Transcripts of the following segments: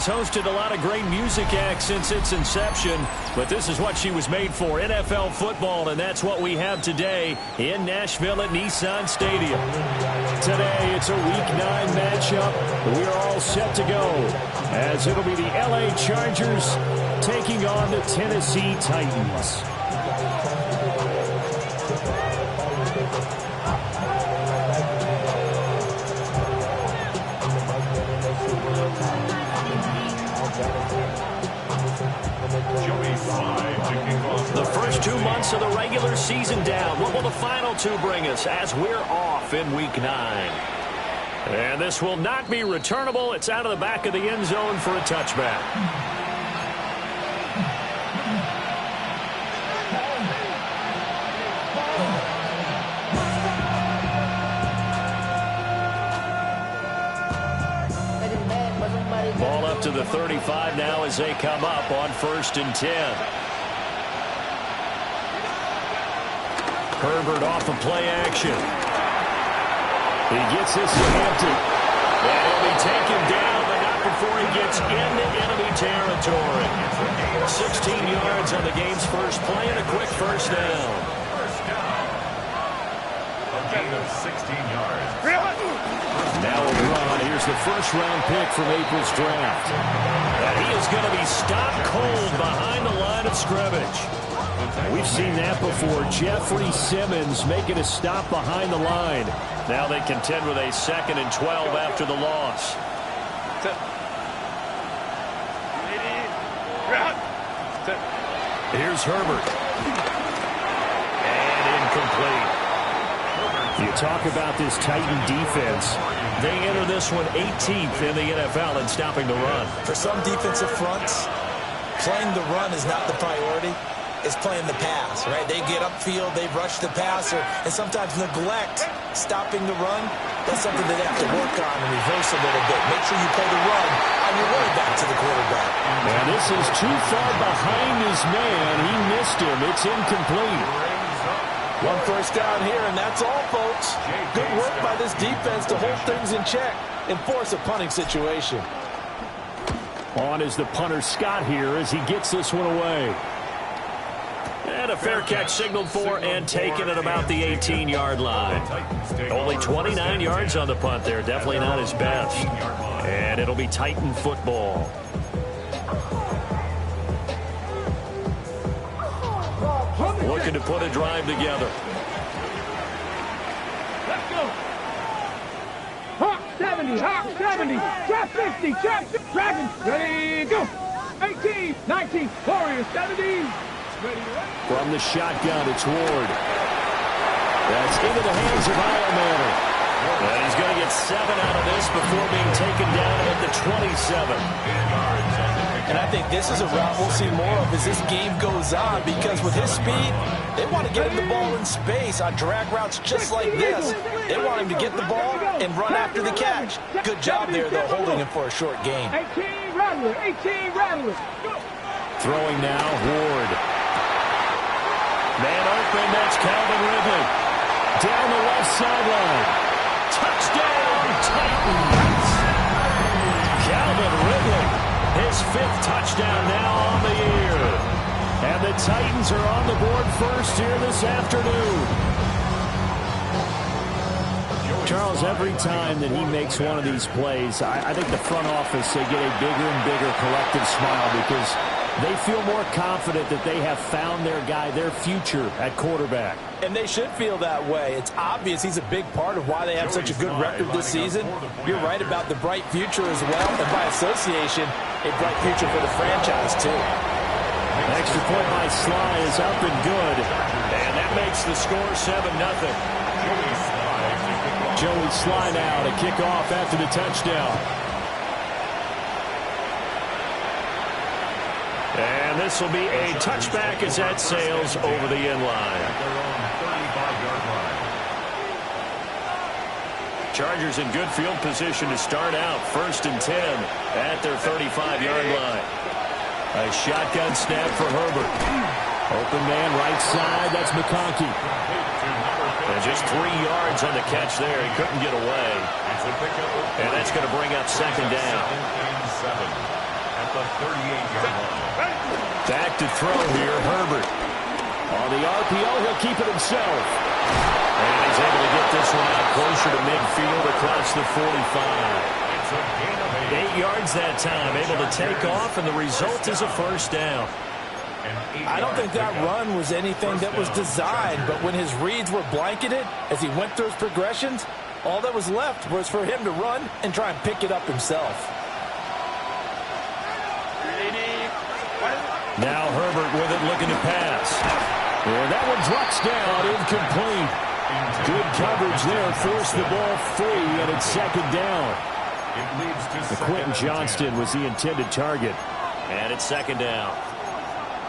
Hosted a lot of great music acts since its inception, but this is what she was made for, NFL football, and that's what we have today in Nashville at Nissan Stadium. Today, it's a Week 9 matchup. We are all set to go, as it'll be the LA Chargers taking on the Tennessee Titans. The first 2 months of the regular season down. What will the final 2 bring us as we're off in Week 9? And this will not be returnable. It's out of the back of the end zone for a touchback. Ball up to the 35 now as they come up on 1st and 10. Herbert off of play action. He gets this to Hampton. And he'll be taken down, but not before he gets into enemy territory. 16 yards on the game's first play and a quick first down. A gain of 16 yards. Now a run. Here's the first-round pick from April's draft. And he is going to be stopped cold behind the line of scrimmage. We've seen that before. Jeffrey Simmons making a stop behind the line. Now they contend with a 2nd and 12 after the loss. Here's Herbert. And incomplete. You talk about this Titan defense. They enter this one 18th in the NFL in stopping the run. For some defensive fronts, playing the run is not the priority. It's playing the pass, right? They get upfield, they rush the passer, and sometimes neglect stopping the run. That's something they have to work on and reverse a little bit. Make sure you play the run on your way back to the quarterback. And this is too far behind his man. He missed him. It's incomplete. 1 first down here, and that's all, folks. Good work by this defense to hold things in check and force a punting situation. On is the punter Scott here as he gets this one away. And a fair catch signaled for and taken at about the 18-yard line. Only 29 yards on the punt there. Definitely not his best. And it'll be Titan football. Looking to put a drive together. Let's go. Hawk 70, Hawk 70, trap 50, trap Dragons, ready, go. 18, 19, Warriors 70. From the shotgun, it's Ward. That's into the hands of Heilmanner. And he's going to get 7 out of this before being taken down at the 27. And I think this is a route we'll see more of as this game goes on, because with his speed, they want to get him the ball in space on drag routes just like this. They want him to get the ball and run after the catch. Good job there, though, holding him for a short gain. 18 Rattler, 18 Rattler. Throwing now, Ward. Man open, that's Calvin Ridley. Down the left sideline. Touchdown, Titans. Calvin Ridley, his 5th touchdown now on the year. And the Titans are on the board first here this afternoon. Charles, every time that he makes one of these plays, I think the front office, they get a bigger and bigger collective smile because they feel more confident that they have found their guy, their future at quarterback. And they should feel that way. It's obvious he's a big part of why they have such a good record this season. You're right about the bright future as well, and by association, a bright future for the franchise, too. Extra point by Sly is up and good. And that makes the score 7-0. Joey Sly now to kick off after the touchdown. And this will be a touchback as that sails over the end line. Chargers in good field position to start out. 1st and 10 at their 35-yard line. A shotgun snap for Herbert. Open man right side. That's McConkey. And just 3 yards on the catch there. He couldn't get away. And that's going to bring up 2nd down. the 38-yard line. Back to throw here, Herbert. On the RPO, he'll keep it himself. And he's able to get this one out closer to midfield across the 45. It's a gain of 8. 8 yards that time, able to take off, and the result is a first down. I don't think that run was anything that was designed, but when his reads were blanketed, as he went through his progressions, all that was left was for him to run and try and pick it up himself. Now Herbert with it, looking to pass. And that one drops down, incomplete. Good coverage there, forced the ball free, and it's second down. It leads to Quentin Johnston was the intended target. And it's second down.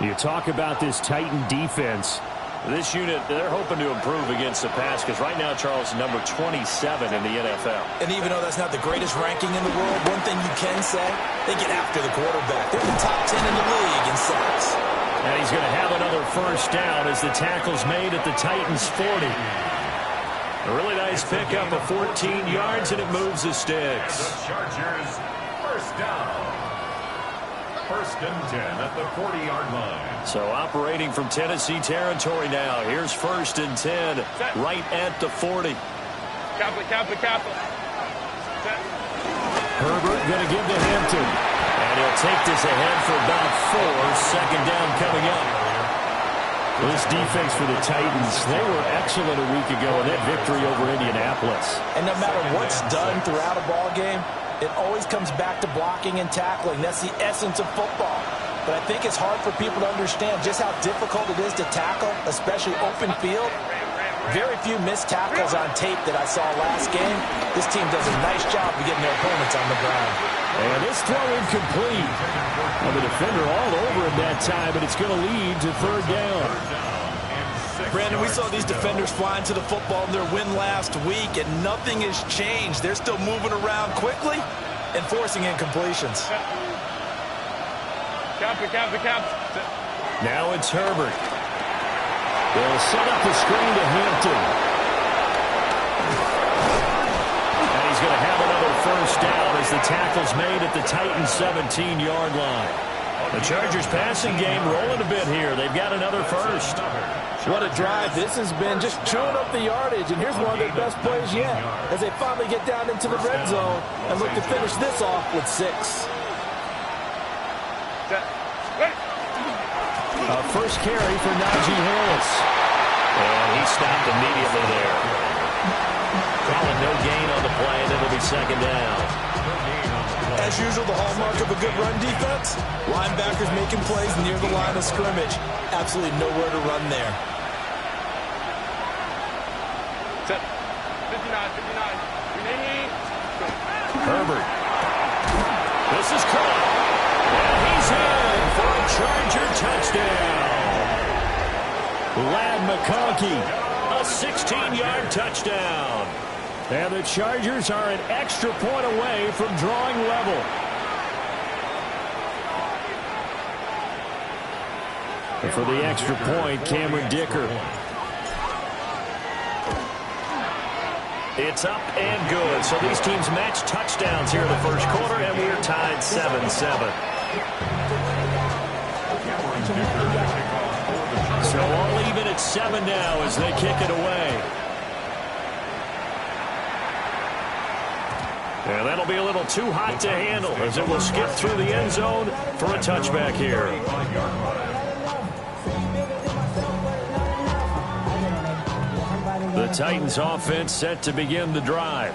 You talk about this Titan defense. This unit, they're hoping to improve against the pass because right now, Charles, number 27 in the NFL. And even though that's not the greatest ranking in the world, one thing you can say, they get after the quarterback. They're the top 10 in the league in sacks. And he's going to have another first down as the tackle's made at the Titans' 40. A really nice pickup of 14 yards, and it moves the sticks. The Chargers, first down. First and 10 at the 40-yard line. So operating from Tennessee territory now. Here's first and 10 right at the 40. Capital. Herbert going to give to Hampton. And he'll take this ahead for about 4. Second down coming up. This defense for the Titans, they were excellent a week ago in that victory over Indianapolis. And no matter what's done throughout a ball game, it always comes back to blocking and tackling. That's the essence of football. But I think it's hard for people to understand just how difficult it is to tackle, especially open field. Very few missed tackles on tape that I saw last game. This team does a nice job of getting their opponents on the ground. And this throw incomplete. Well, the defender all over him that time, but it's going to lead to third down. Brandon, we saw these defenders flying to the football in their win last week, and nothing has changed. They're still moving around quickly and forcing incompletions. Now it's Herbert. They'll set up the screen to Hampton. And he's going to have another first down as the tackle's made at the Titans' 17-yard line. The Chargers passing game rolling a bit here. They've got another first. What a drive this has been, just chewing up the yardage, and here's one of their best plays yet as they finally get down into the red zone and look to finish this off with 6. First carry for Najee Harris. And he stopped immediately there. Calling no gain on the play, and it'll be second down. As usual, the hallmark of a good run defense, linebackers making plays near the line of scrimmage. Absolutely nowhere to run there. 59. Herbert. This is caught. And he's in for a Charger touchdown. Ladd McConkey, a 16-yard touchdown. And the Chargers are an extra point away from drawing level. And for the extra point, Cameron Dicker. It's up and good. So these teams match touchdowns here in the first quarter, and we're tied 7-7. So all even at 7 now as they kick it away. And that'll be a little too hot to handle as it will skip through the end zone for a touchback here. The Titans offense set to begin the drive.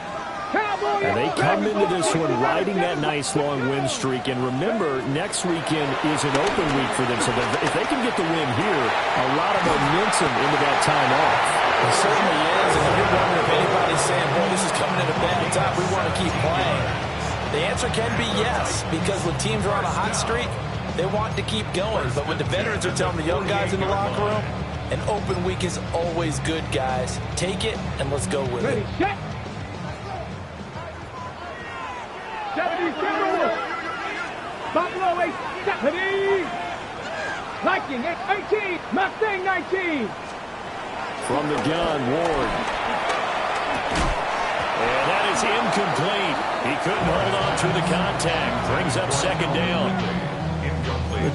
And they come into this one riding that nice long win streak. And remember, next weekend is an open week for them. So if they can get the win here, a lot of momentum into that time off. It certainly is. And if you're wondering if anybody's saying, boy, this is coming at a bad time, we want to keep playing. The answer can be yes, because when teams are on a hot streak, they want to keep going. But when the veterans are telling the young guys in the locker room, an open week is always good, guys. Take it, and let's go with it. Set. 70, Buffalo 8, 70. Viking 18, Mustang 19. From the gun, Ward. And that is incomplete. He couldn't hold on to the contact. Brings up second down.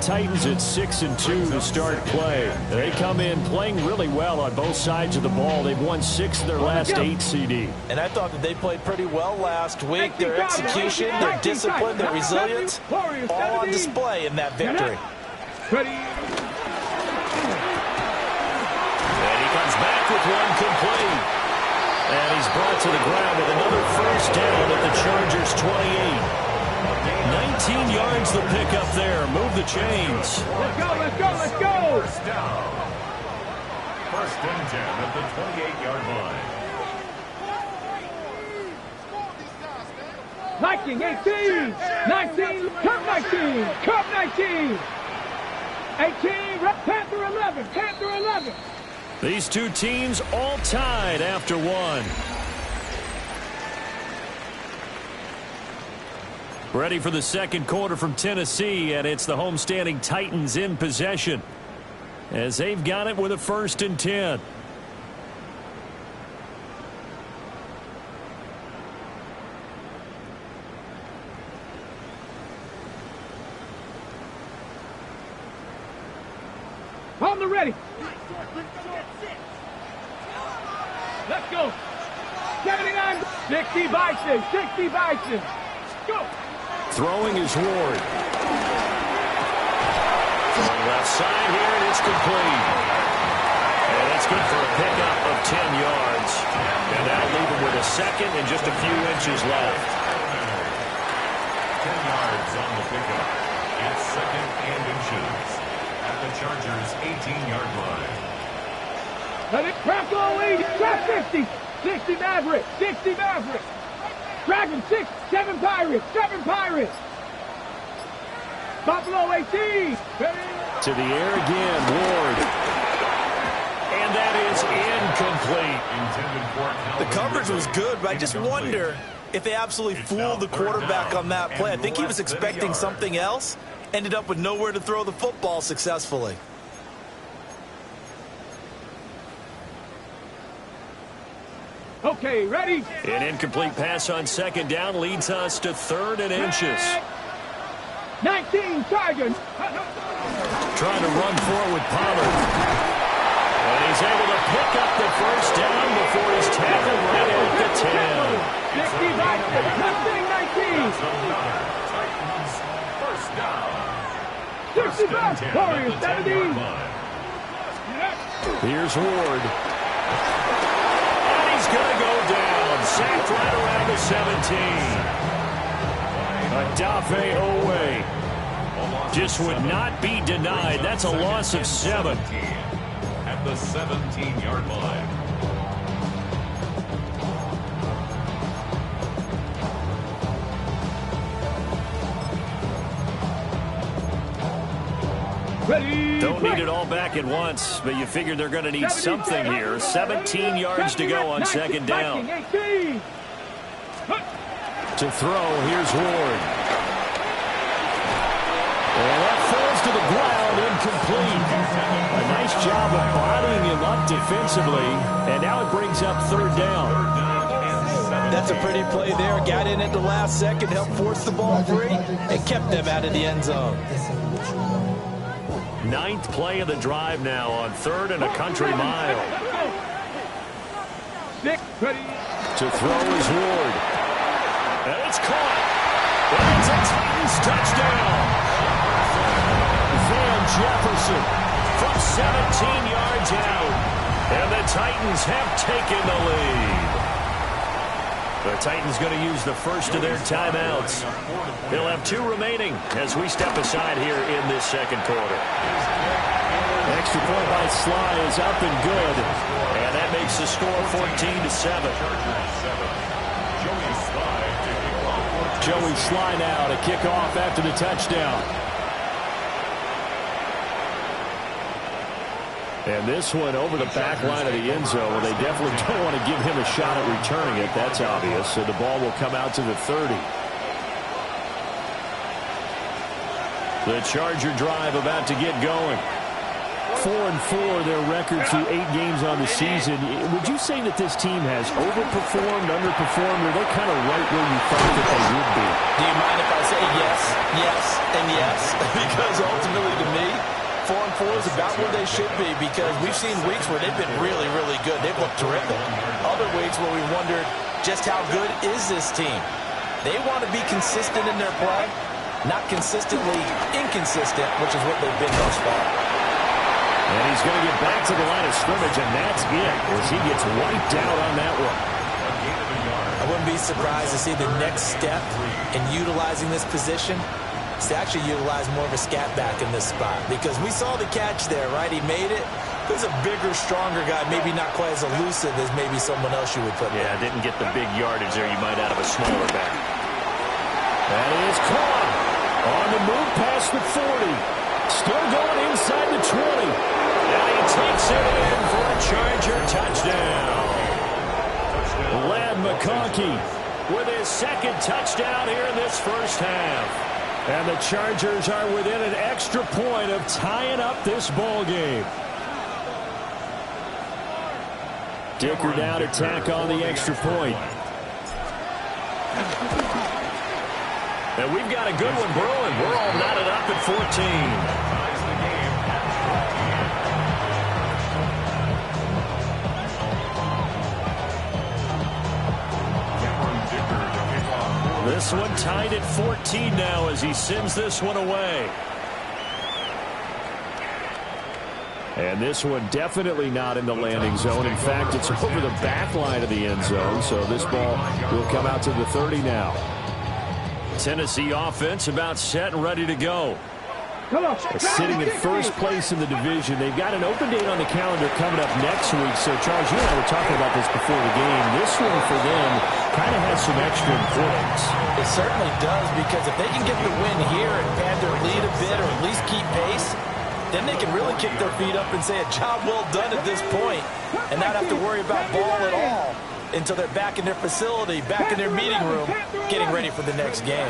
Titans at 6-2 to start play. They come in playing really well on both sides of the ball. They've won 6 of their last 8 CD. And I thought that they played pretty well last week. Their execution, their discipline, their resilience, all on display in that victory. And he comes back with one complete. And he's brought to the ground with another first down at the Chargers' 28. 19 yards the pickup there. Move the chains. Let's go, let's go, let's go. First down. First and 10 at the 28-yard line. Viking 18, 19, Cup 19, Cup 19, 18, Panther 11, Panther 11. These two teams all tied after one. Ready for the second quarter from Tennessee, and it's the homestanding Titans in possession as they've got it with a 1st and 10. On the ready. Let's go. 79, 60 Bison, 60 Bison. Go. Throwing is Ward. Throwing left side here, and it's complete. And it's good for a pickup of 10 yards. And that'll leave him with a second and just a few inches left. 10 yards on the pickup. It's 2nd and inches at the Chargers' 18-yard line. Let it crack all lead. Trap 50. 60 Maverick. 60 Maverick. Dragon 6. 7 Pirates. 7 Pirates. Buffalo 18. Ready? To the air again, Ward. And that is incomplete. The coverage was good, but I just wonder if they absolutely fooled the quarterback on that play. I think he was expecting something else. Ended up with nowhere to throw the football successfully. Okay, ready? An incomplete pass on 2nd down leads us to 3rd and inches. 19 Tigers. Trying to run forward, Pollard. And he's able to pick up the 1st down before he's tackled right at the 10. 60 Bison. 19. Titans first down. 60 Bison. Warriors 17. Here's Ward. And he's going to go down. Sacked right around the 17. Odafe Oweh just would not be denied. That's a loss of 7. At the 17-yard line. Ready? Don't need it all back at once, but you figure they're going to need something here. 17 yards to go on 2nd down. To throw, here's Ward. And that falls to the ground, incomplete. A nice job of bodying him up defensively, and now it brings up 3rd down. That's a pretty play there. Got in at the last second, helped force the ball free, and kept them out of the end zone. 9th play of the drive now on 3rd and a country mile. To throw is Ward. And it's caught. And it's a Titans touchdown. Van Jefferson from 17 yards out. And the Titans have taken the lead. The Titans going to use the first of their timeouts. They'll have 2 remaining as we step aside here in this 2nd quarter. Extra point by Sly is up and good. And that makes the score 14-7. Joey Sly now to kick off after the touchdown. And this one over the back line of the end zone. Well, they definitely don't want to give him a shot at returning it. That's obvious. So the ball will come out to the 30. The Charger drive about to get going. 4-4, their record through 8 games on the season. Would you say that this team has overperformed, underperformed, or are they kind of right where you thought that they would be? Do you mind if I say yes, yes, and yes? Because ultimately to me, 4-4 is about where they should be, because we've seen weeks where they've been really, really good. They've looked terrific. Other weeks where we wondered just how good is this team. They want to be consistent in their play, not consistently inconsistent, which is what they've been thus far. And he's going to get back to the line of scrimmage, and that's it, as he gets wiped out on that one. I wouldn't be surprised to see the next step in utilizing this position is to actually utilize more of a scat back in this spot, because we saw the catch there, right? He made it. He's a bigger, stronger guy, maybe not quite as elusive as maybe someone else you would put there. Yeah, didn't get the big yardage there you might out of a smaller back. That is caught. On the move past the 40. Still going inside the 20. And he takes it in for a Charger touchdown. Ladd McConkey with his second touchdown here in this first half. And the Chargers are within an extra point of tying up this ball game. Dicker down to tack on the extra point. And we've got a good one brewing. We're all knotted up at 14. This one tied at 14 now as he sends this one away. And this one definitely not in the landing zone. In fact, it's over the back line of the end zone. So this ball will come out to the 30 now. Tennessee offense about set and ready to go. Sitting in first place in the division. They've got an open date on the calendar coming up next week. So, Charles, you and I were talking about this before the game. This one for them kind of has some extra importance. It certainly does, because if they can get the win here and pad their lead a bit, or at least keep pace, then they can really kick their feet up and say a job well done at this point and not have to worry about ball at all until they're back in their facility, back in their meeting room, getting ready for the next game.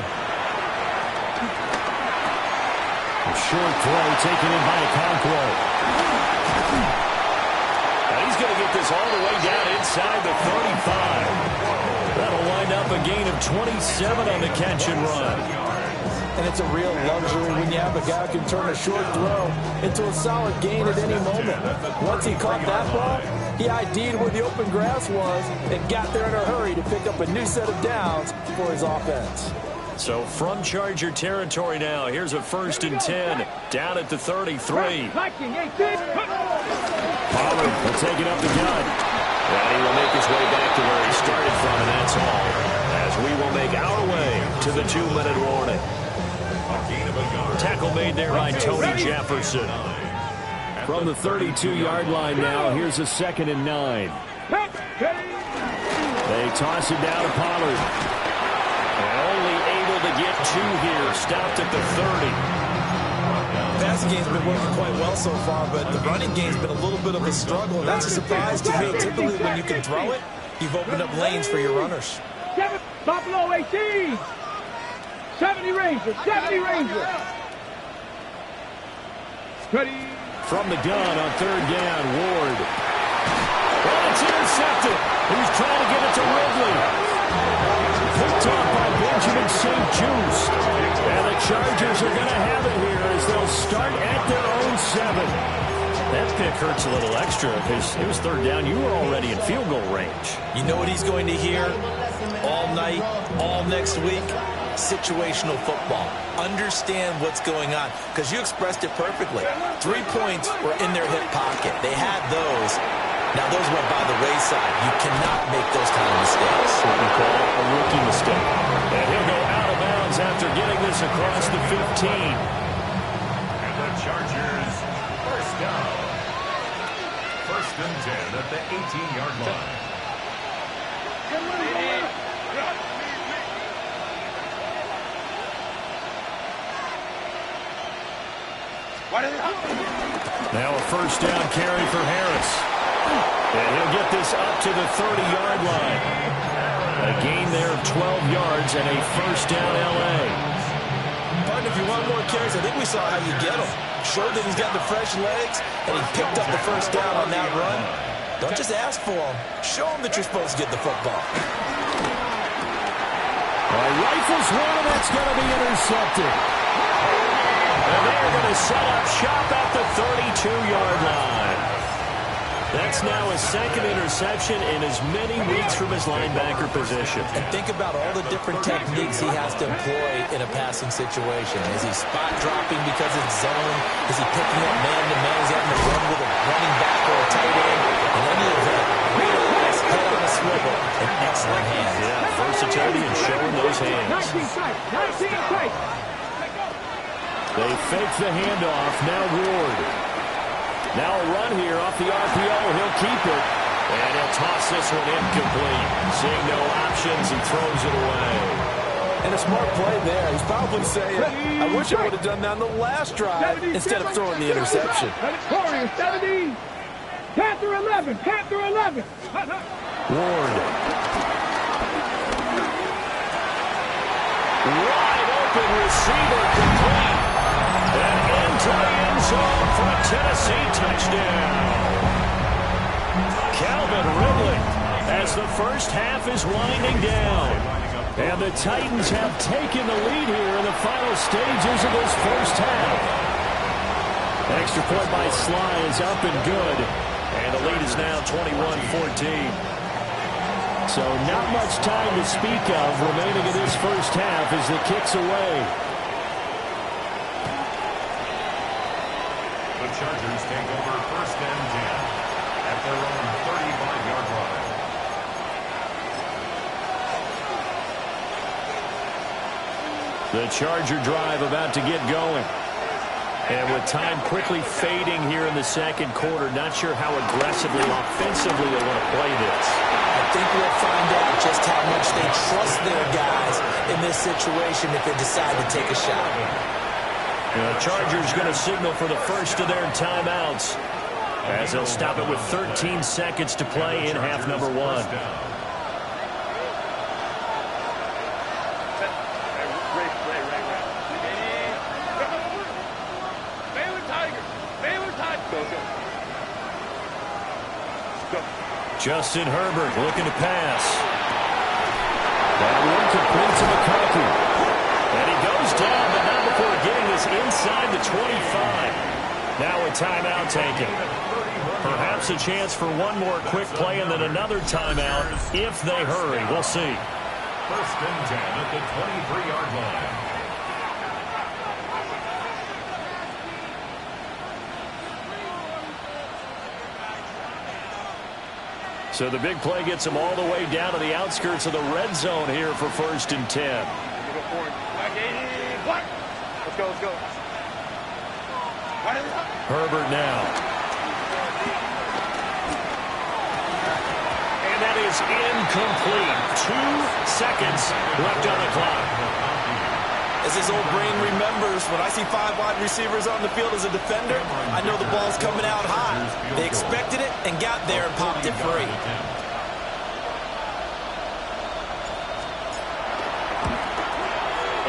A short throw taken in by Okonkwo. Now he's going to get this all the way down inside the 35. That'll wind up a gain of 27 on the catch and run. And it's a real luxury when you have a guy who can turn a short throw into a solid gain at any moment. Once he caught that ball, he ID'd where the open grass was and got there in a hurry to pick up a new set of downs for his offense. So from Charger territory now, here's a 1st and 10 down at the 33. Pollard will take it up the gut. And he will make his way back to where he started from, and that's all. As we will make our way to the 2-minute warning. Tackle made there by Tony Jefferson. From the 32-yard line now, here's a 2nd and 9. They toss it down to Pollard. And only able to get 2 here. Stopped at the 30. Pass game's been working quite well so far, but the running game's been a little bit of a struggle, and that's a surprise to me. Typically, when you can throw it, you've opened up lanes for your runners. Buffalo 18. 70 Rangers. 70 Rangers. Ready. From the gun on 3rd down, Ward. And it's intercepted. He's trying to get it to Ridley. Picked up by Benjamin St-Juste. And the Chargers are going to have it here as they'll start at their own 7. That pick hurts a little extra because it was 3rd down. You were already in field goal range. You know what he's going to hear all night, all next week? Situational football. Understand what's going on, because you expressed it perfectly. 3 points were in their hip pocket. They had those. Now those went by the wayside. You cannot make those kind of mistakes. What we call a rookie mistake. And he'll go out of bounds after getting this across the 15. And the Chargers, 1st down. 1st and 10 at the 18-yard line. Now a 1st down carry for Harris. And he'll get this up to the 30-yard line. A gain there of 12 yards and a 1st down L.A. Part of if you want more carries, I think we saw how you get them. Showed that he's got the fresh legs, and he picked up the first down on that run. Don't just ask for them. Show them that you're supposed to get the football. Rifles one, and that's going to be intercepted. And they're going to set up shop at the 32-yard line. That's now his second interception in as many weeks from his linebacker position. And think about all the different techniques he has to employ in a passing situation. Is he spot dropping because it's zone? Is he picking up man-to-man? Is he having to run with a running back or a tight end? In any event, really nice head on a swivel and excellent hands. Yeah, versatility and showing those hands. 19 tight, 19 tight. They fake the handoff. Now Ward. Now a run here off the RPO. He'll keep it. And he'll toss this one incomplete. Seeing no options, he throws it away. And a smart play there. He's probably saying, I wish I would have done that on the last drive instead of throwing the interception. Warriors 70. Panther 11. Panther 11. Ward. Wide open receiver complete. And into the end zone for a Tennessee touchdown. Calvin Ridley as the first half is winding down. And the Titans have taken the lead here in the final stages of this first half. Extra point by Sly is up and good. And the lead is now 21-14. So not much time to speak of remaining in this first half as the kick's away. The Chargers take over first and 10 at their own 35-yard line. The Charger drive about to get going. And with time quickly fading here in the second quarter, not sure how aggressively, offensively they want to play this. I think we'll find out just how much they trust their guys in this situation if they decide to take a shot. The Chargers going to signal for the first of their timeouts as they'll stop it with 13 seconds to play in half number one. Justin Herbert looking to pass. That one complete to McCarthy. And he goes down, but not before getting this inside the 25. Now a timeout taken. Perhaps a chance for one more quick play and then another timeout if they hurry. We'll see. First and 10 at the 23-yard line. So the big play gets them all the way down to the outskirts of the red zone here for first and 10. Let's go, let's go. Herbert now. And that is incomplete. 2 seconds left on the clock. As his old brain remembers, when I see 5 wide receivers on the field as a defender, I know the ball's coming out high. They expected it and got there and popped it free.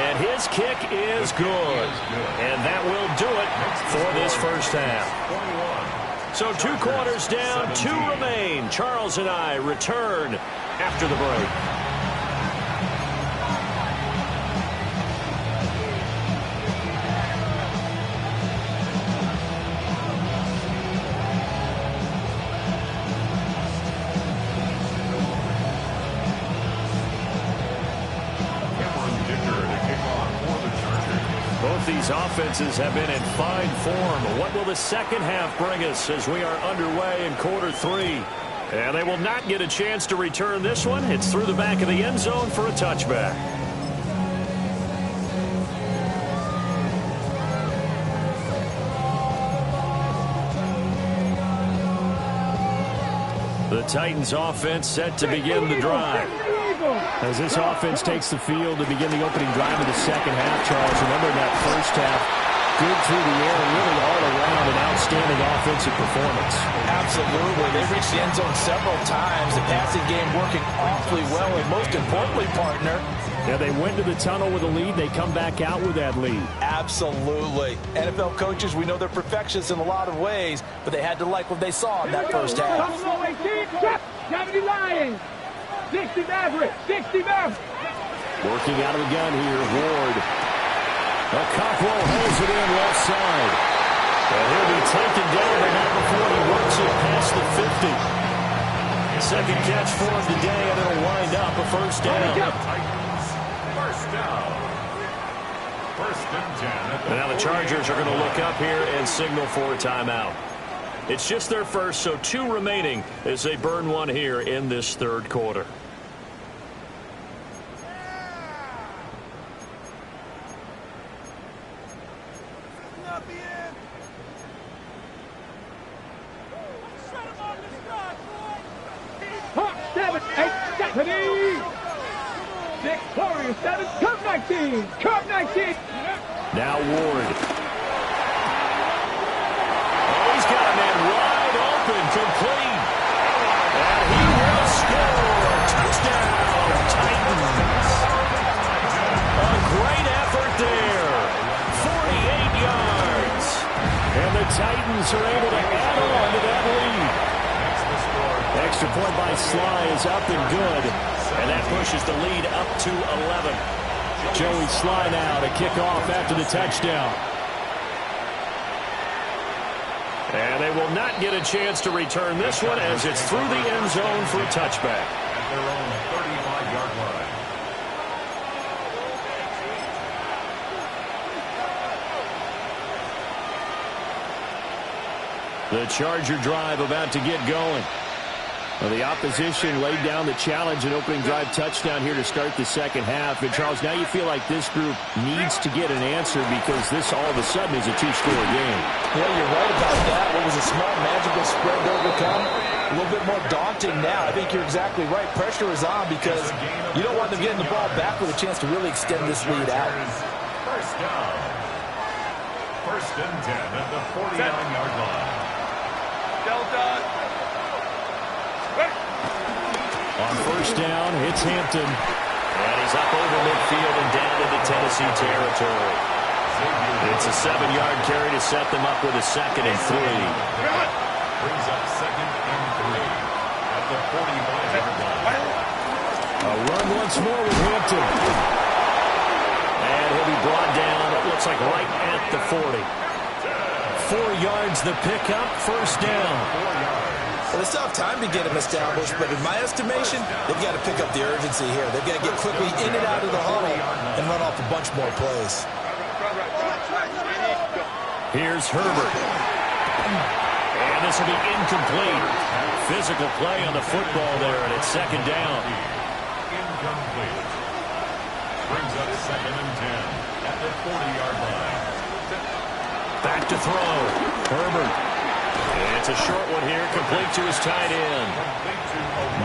And his kick is good. And that will do it for this first half. So 2 quarters down, 2 remain. Charles and I return after the break. Both these offenses have been in fine form. What will the second half bring us as we are underway in quarter 3? And they will not get a chance to return this one. It's through the back of the end zone for a touchback. The Titans offense set to begin the drive. As this offense takes the field to begin the opening drive of the second half, Charles, remember in that first half, good through the air, really all around an outstanding offensive performance. Absolutely. They reached the end zone several times. The passing game working awfully well, and most importantly, partner, yeah, they went to the tunnel with a lead. They come back out with that lead. absolutely. NFL coaches, we know they're perfectionists in a lot of ways, but they had to like what they saw in that first half. 70 Lions. 60 Maverick. 60 Maverick. Working out of the gun here, Ward. Cockrell holds it in left side. And he'll be taken down, but not before he works it past the 50. Second catch for him today, and it'll wind up a first down. First down. First and 10. And now the Chargers are going to look up here and signal for a timeout. It's just their first, so 2 remaining as they burn one here in this third quarter. Hawk 7, 8, 70. 6, Warriors 7, Cub 19. Cub 19. Now Ward. Oh, he's got a man wide open, complete. And he will score. Touchdown, Titans. A great effort there. 48 yards. And the Titans are able to add on to that lead. Extra point by Sly is up and good. And that pushes the lead up to 11. Joey Sly now to kick off after the touchdown. And they will not get a chance to return this one as it's through the end zone for a touchback. At their own 35-yard line. The Charger drive about to get going. Well, the opposition laid down the challenge and opening drive touchdown here to start the second half. And, Charles, now you feel like this group needs to get an answer because this all of a sudden is a 2-score game. Yeah, you're right about that. What was a small magical spread to overcome, a little bit more daunting now. I think you're exactly right. Pressure is on because you don't want them getting the ball back with a chance to really extend this lead out. First down. First and 10 at the 49-yard line. On first down, it's Hampton. And he's up over midfield and down into Tennessee territory. It's a 7-yard carry to set them up with a 2nd and 3. Brings up 2nd and 3 at the 45-yard line. A run once more with Hampton. And he'll be brought down, it looks like right at the 40. 4 yards the pickup, first down. Well, they still have time to get him established, but in my estimation, they've got to pick up the urgency here. They've got to get quickly in and out of the huddle and run off a bunch more plays. Here's Herbert. And this will be incomplete. Physical play on the football there, and it's 2nd down. Incomplete. Brings up 2nd and 10 at the 40-yard line. Back to throw. Herbert. It's a short one here, complete to his tight end.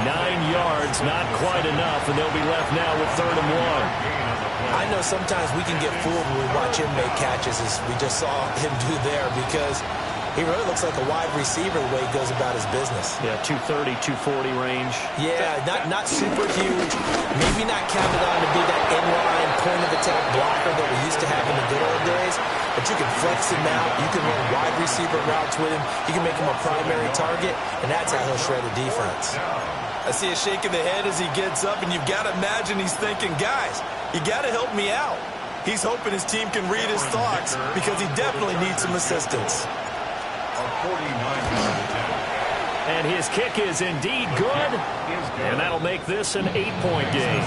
9 yards, not quite enough, and they'll be left now with 3rd and 1. I know sometimes we can get fooled when we watch him make catches, as we just saw him do there, because he really looks like a wide receiver the way he goes about his business. Yeah, 230, 240 range. Yeah, not super huge. Maybe not counted on to be that inline point-of-attack blocker that we used to have in the good old days. But you can flex him out. You can run wide receiver routes with him. You can make him a primary target, and that's how he'll shred a defense. I see a shake of the head as he gets up, and you've got to imagine he's thinking, guys, you got to help me out. He's hoping his team can read his thoughts because he definitely needs some assistance. A 49-yard attempt. And his kick is indeed good, and that'll make this an 8-point game.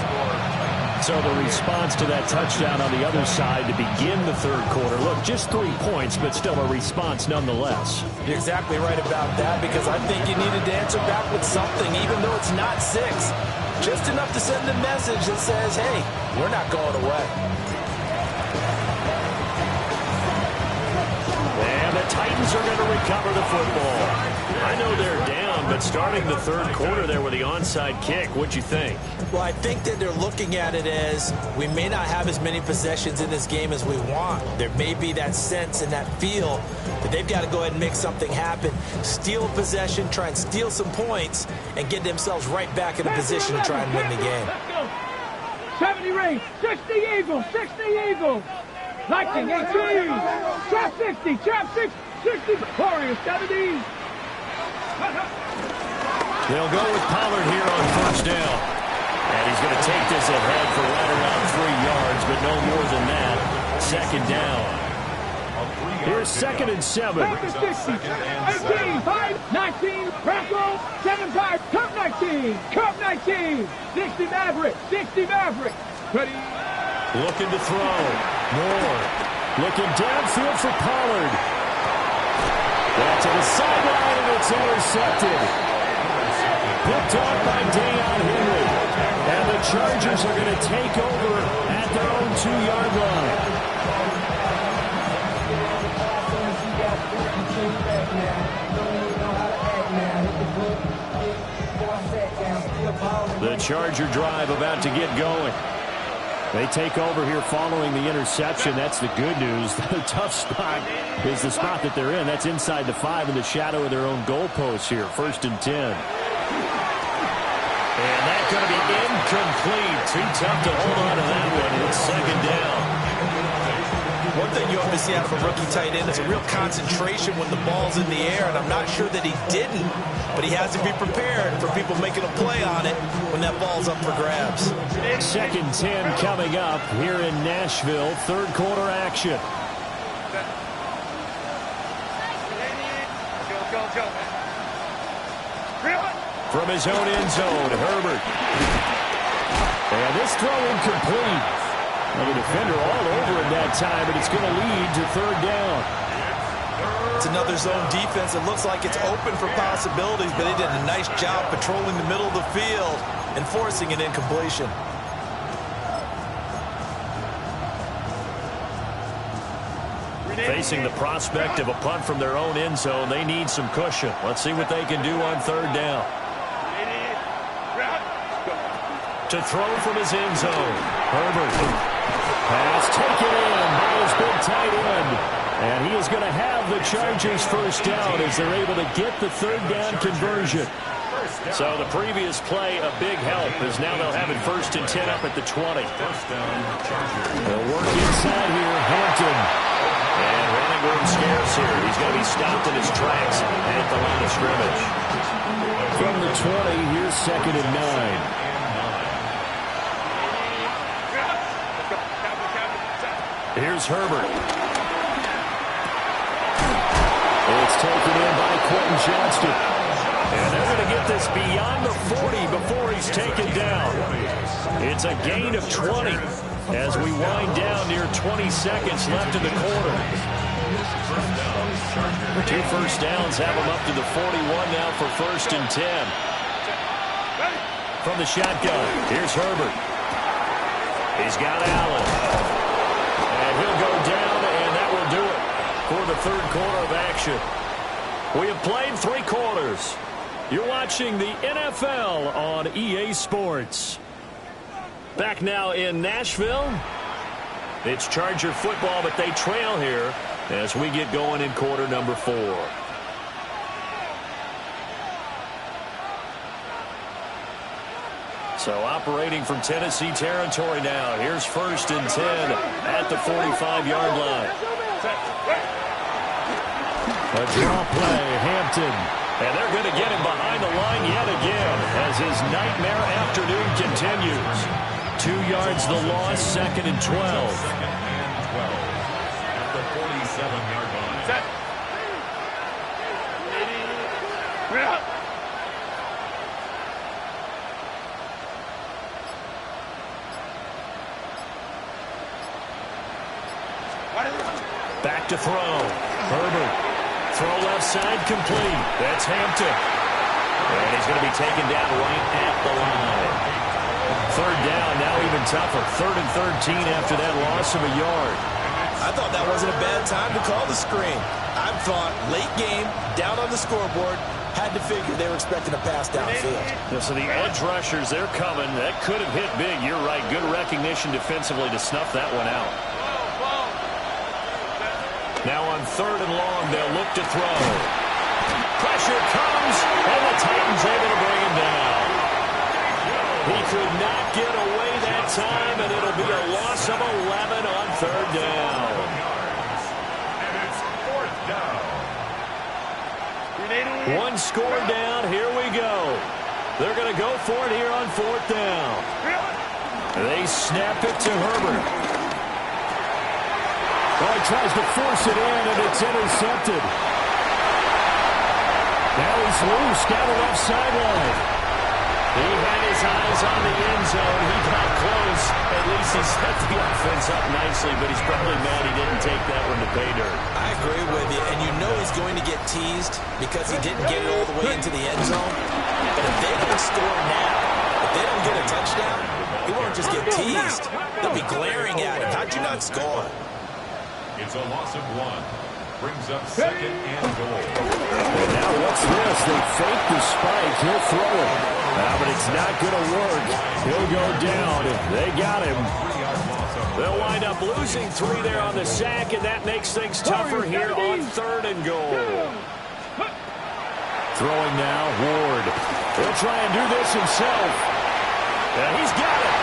So the response to that touchdown on the other side to begin the third quarter. Look, just 3 points, but still a response nonetheless. You're exactly right about that, because I think you needed to answer back with something, even though it's not 6. Just enough to send a message that says, hey, we're not going away. And the Titans Titans are going to recover the football. I know they're down, but starting the third quarter there with the onside kick, what'd you think? Well, I think that they're looking at it as we may not have as many possessions in this game as we want. There may be that sense and that feel that they've got to go ahead and make something happen, steal a possession, try and steal some points, and get themselves right back in a position to try and win the game. 70 range, 60 Eagles, 60 Eagles. 19, 18, trap 60, trap 60, Warriors, 70. They'll go with Pollard here on first down. And he's going to take this ahead for right around 3 yards, but no more than that. Second down. Here's 2nd and 7. 60, 18, 5, 19, Bronco, 7, 5, Cup 19, Cup 19, 60 Maverick, 60 Maverick. Ready? Looking to throw. Moore looking downfield for Pollard. That's to the sideline, and it's intercepted. Picked off by Deion Henry. And the Chargers are going to take over at their own 2-yard line. The Charger drive about to get going. They take over here following the interception. That's the good news. The tough spot is the spot that they're in. That's inside the 5 in the shadow of their own goalposts here. 1st and 10. And that's going to be incomplete. Too tough to hold on to that one. It's 2nd down. One thing you always see out of a rookie tight end is a real concentration when the ball's in the air, and I'm not sure that he didn't, but he has to be prepared for people making a play on it when that ball's up for grabs. 2nd 10 coming up here in Nashville. Third quarter action. From his own end zone, Herbert. And this throw incomplete. Well, the defender all over it that time, but it's going to lead to 3rd down. It's another zone defense. It looks like it's open for possibilities, but they did a nice job patrolling the middle of the field and forcing an incompletion. Facing the prospect of a punt from their own end zone, they need some cushion. Let's see what they can do on 3rd down. To throw from his end zone, Herbert. Pass taken in by his big tight end. And he is going to have the Chargers first down as they're able to get the 3rd down conversion. So the previous play, a big help, as now they'll have it 1st and 10 up at the 20. They'll work inside here, Hampton. And running room scarce here. He's going to be stopped in his tracks at the line of scrimmage. From the 20, here's 2nd and 9. Here's Herbert. It's taken in by Quentin Johnston. And they're going to get this beyond the 40 before he's taken down. It's a gain of 20 as we wind down near 20 seconds left in the quarter. 2 first downs have them up to the 41 now for 1st and 10. From the shotgun, here's Herbert. He's got Allen. And he'll go down, and that will do it for the 3rd quarter of action. We have played 3 quarters. You're watching the NFL on EA Sports. Back now in Nashville. It's Charger football, but they trail here as we get going in quarter number 4. So operating from Tennessee territory now. Here's 1st and 10 at the 45-yard line. A draw play, Hampton. And they're going to get him behind the line yet again as his nightmare afternoon continues. 2 yards the loss, 2nd and 12. At the 47-yard line. Set. Back to throw. Herbert. Throw left side complete. That's Hampton. And he's going to be taken down right at the line. 3rd down, now even tougher. 3rd and 13 after that loss of a yard. I thought that wasn't a bad time to call the screen. I thought late game, down on the scoreboard, had to figure they were expecting a pass downfield. Yeah, so the edge rushers, they're coming. That could have hit big. You're right. Good recognition defensively to snuff that one out. Now on 3rd and long, they'll look to throw. Pressure comes, and the Titans able to bring him down. He could not get away that time, and it'll be a loss of 11 on 3rd down. And it's 4th down. One score down. Here we go. They're going to go for it here on 4th down. They snap it to Herbert. Oh, he tries to force it in, and it's intercepted. Now he's loose down the left sideline. He had his eyes on the end zone. He got close. At least he set the offense up nicely, but he's probably mad he didn't take that one to pay dirt. I agree with you, and you know he's going to get teased because he didn't get it all the way into the end zone. But if they don't score now, if they don't get a touchdown, he won't just get teased. They'll be glaring at him. How'd you not score? It's a loss of 1. Brings up 2nd and goal. And now what's this? They fake the spike. He'll throw it. But it's not going to work. He'll go down. They got him. They'll wind up losing 3 there on the sack, and that makes things tougher here on 3rd and goal. Throwing now, Ward. He'll try and do this himself. And he's got it.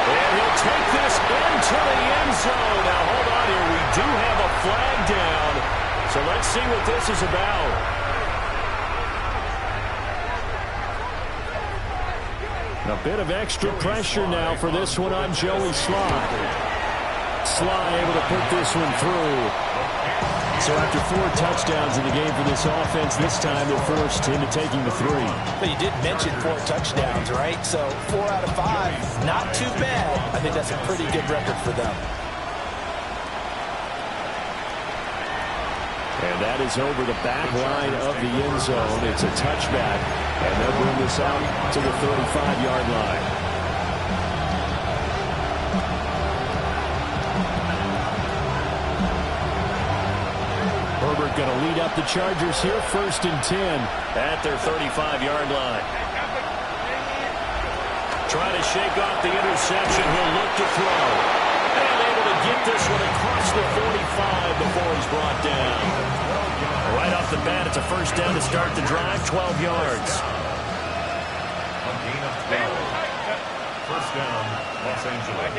And he'll take this into the end zone. Now, hold on here. We do have a flag down. So let's see what this is about. A bit of extra pressure now for this one on Joey Slye. Slye able to put this one through. So after 4 touchdowns in the game for this offense, this time they're forced into taking the 3. But you did mention 4 touchdowns, right? So 4 out of 5, not too bad. I think that's a pretty good record for them. And that is over the back line of the end zone. It's a touchback, and they'll bring this out to the 35-yard line. Herbert going to lead up the Chargers here, 1st and 10 at their 35-yard line. Trying to shake off the interception. He'll look to throw. And able to get this one across the 45 before he's brought down. Right off the bat, it's a 1st down to start the drive, 12 yards. A gain of 12. 1st down, Los Angeles.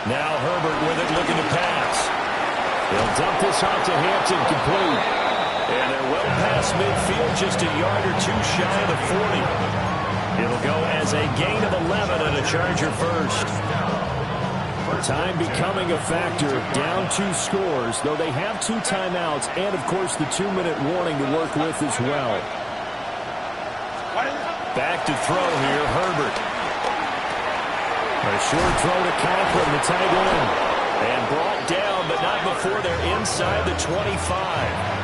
Now Herbert with it, looking to pass. They'll dump this off to Hampton, complete. And they're well past midfield, just a yard or 2 shy of the 40. It'll go as a gain of 11 and a Charger 1st. Time becoming a factor, down 2 scores, though they have 2 timeouts and, of course, the 2-minute warning to work with as well. Back to throw here, Herbert. A short throw to Conklin, the tight end. And brought down, but not before they're inside the 25.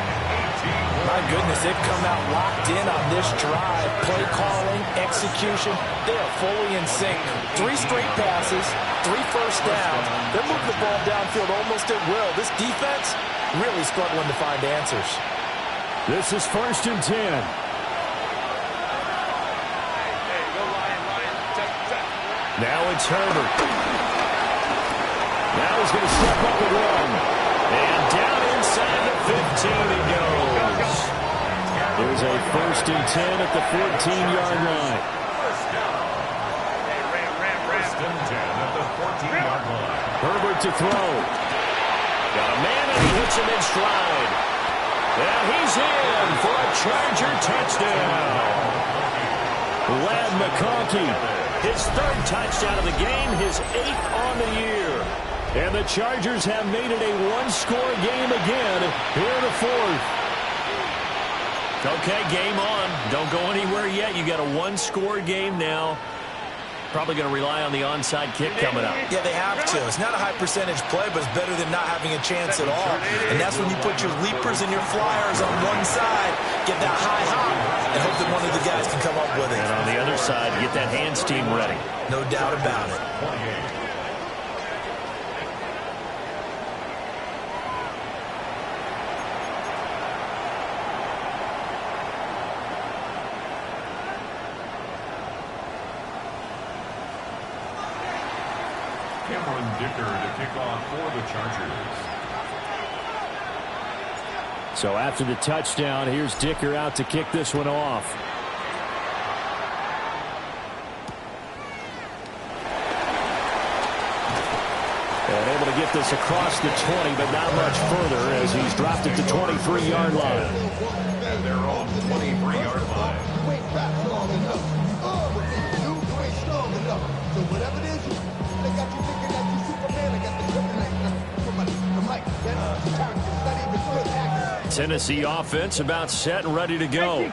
My goodness, they've come out locked in on this drive. Play calling, execution, they are fully in sync. 3 straight passes, 3 first downs. They're moving the ball downfield almost at will. This defense really struggling to find answers. This is 1st and 10. Now it's Herbert. Now he's going to step up and run. And down inside the 15 he goes. There's a 1st and 10 at the 14-yard line. 1st and 10 at the 14-yard line. Herbert to throw. Got a man and he hits him in stride. And he's in for a Charger touchdown. Ladd McConkey, his 3rd touchdown of the game, his 8th on the year. And the Chargers have made it a 1-score game again here in the 4th. Okay, game on. Don't go anywhere yet. You got a 1-score game now. Probably going to rely on the onside kick coming up. Yeah, they have to. It's not a high-percentage play, but it's better than not having a chance at all. And that's when you put your leapers and your flyers on one side, get that high hop, and hope that one of the guys can come up with it. And on the other side, get that hands team ready. No doubt about it. Cameron Dicker to kick off for the Chargers. So after the touchdown, here's Dicker out to kick this one off. And able to get this across the 20, but not much further as he's dropped it to 23-yard line. At their own 23-yard line. So whatever it is, they got you thinking that you Superman. I got the kryptonite from the mic. That's not even good acting. Tennessee offense about set and ready to go.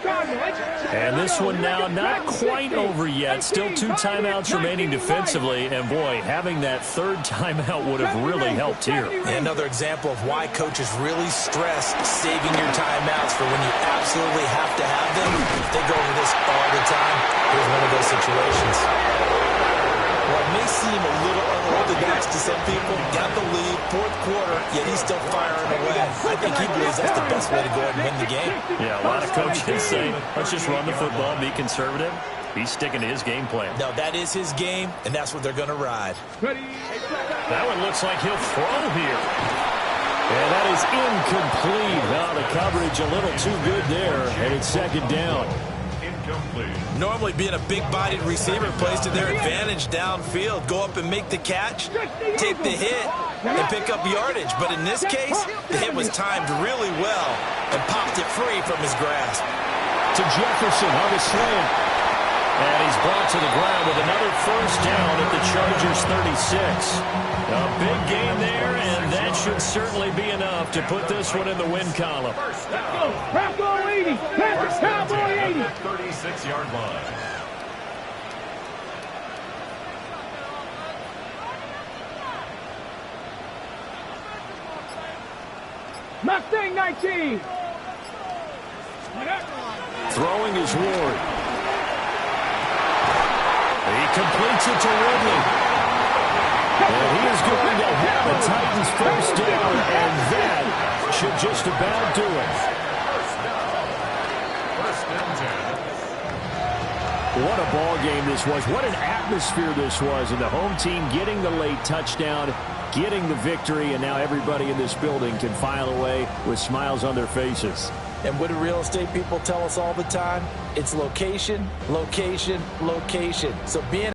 And this one now not quite over yet. Still 2 timeouts remaining defensively. And boy, having that 3rd timeout would have really helped here. Another example of why coaches really stress saving your timeouts for when you absolutely have to have them. They go over this all the time. Here's one of those situations. Well, it may seem a little unorthodox to some people. Got the lead, 4th quarter, yet he's still firing away. I think he believes that's the best way to go ahead and win the game. Yeah, a lot of coaches say, let's just run the football, be conservative. He's sticking to his game plan. No, that is his game, and that's what they're going to ride. That one looks like he'll throw here. And that is incomplete. Now the coverage a little too good there, and it's 2nd down. Normally being a big-bodied receiver plays to their advantage downfield. Go up and make the catch, take the hit, and pick up yardage. But in this case, the hit was timed really well and popped it free from his grasp. To Jefferson on the slant. And he's brought to the ground with another 1st down at the Chargers 36. A big game there, and that should certainly be enough to put this one in the win column. Cowboy 80. Cowboy 80. 36-yard line. Mustang 19. Throwing is Ward. He completes it to Ridley. And he is going to have the Titans 1st down, and that should just about do it. What a ball game this was. What an atmosphere this was. And the home team getting the late touchdown, getting the victory, and now everybody in this building can file away with smiles on their faces. And what do real estate people tell us all the time? It's location, location, location. So being